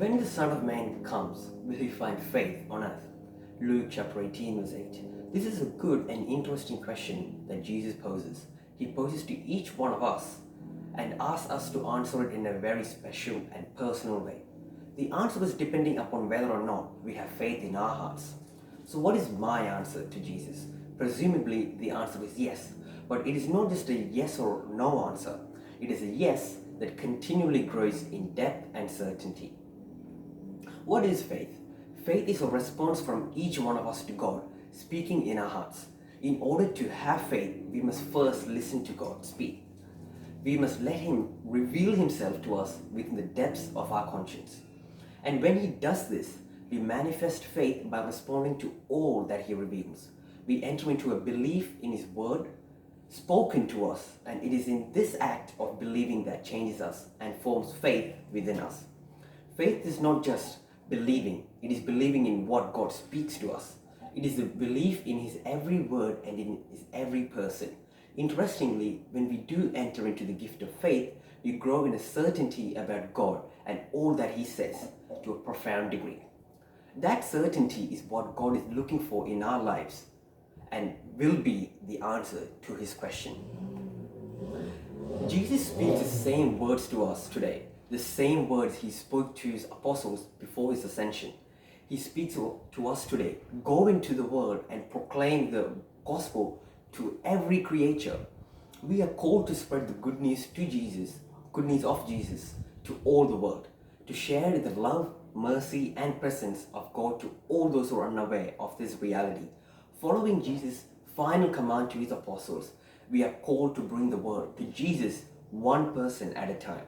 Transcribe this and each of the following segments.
When the Son of Man comes, will he find faith on earth? Luke chapter 18 verse 8. This is a good and interesting question that Jesus poses. He poses to each one of us and asks us to answer it in a very special and personal way. The answer is depending upon whether or not we have faith in our hearts. So what is my answer to Jesus? Presumably the answer is yes, but it is not just a yes or no answer. It is a yes that continually grows in depth and certainty. What is faith? Faith is a response from each one of us to God, speaking in our hearts. In order to have faith, we must first listen to God speak. We must let Him reveal Himself to us within the depths of our conscience. And when He does this, we manifest faith by responding to all that He reveals. We enter into a belief in His word, spoken to us, and it is in this act of believing that changes us and forms faith within us. Faith is not just believing, it is believing in what God speaks to us. It is the belief in His every word and in His every person. Interestingly, when we do enter into the gift of faith, we grow in a certainty about God and all that He says to a profound degree. That certainty is what God is looking for in our lives and will be the answer to His question. Jesus speaks the same words to us today, the same words He spoke to His apostles before His ascension. He speaks to us today. Go into the world and proclaim the gospel to every creature. We are called to spread the good news of Jesus to all the world, to share the love, mercy, and presence of God to all those who are unaware of this reality. Following Jesus' final command to His apostles, we are called to bring the world to Jesus one person at a time.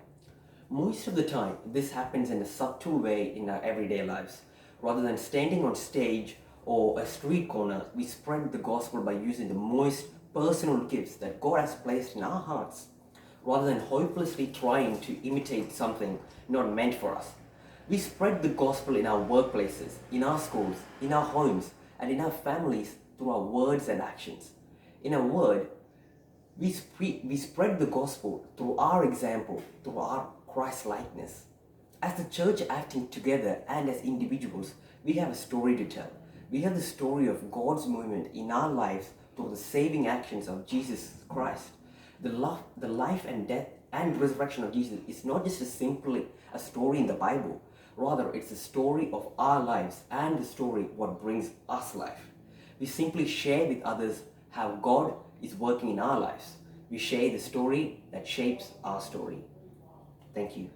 Most of the time, this happens in a subtle way in our everyday lives. Rather than standing on stage or a street corner, we spread the gospel by using the most personal gifts that God has placed in our hearts, rather than hopelessly trying to imitate something not meant for us. We spread the gospel in our workplaces, in our schools, in our homes, and in our families through our words and actions. In a word, we spread the gospel through our example, through our Christ-likeness. As the church acting together and as individuals, we have a story to tell. We have the story of God's movement in our lives through the saving actions of Jesus Christ. The life and death and resurrection of Jesus is not just simply a story in the Bible. Rather, it's the story of our lives and the story what brings us life. We simply share with others how God is working in our lives. We share the story that shapes our story. Thank you.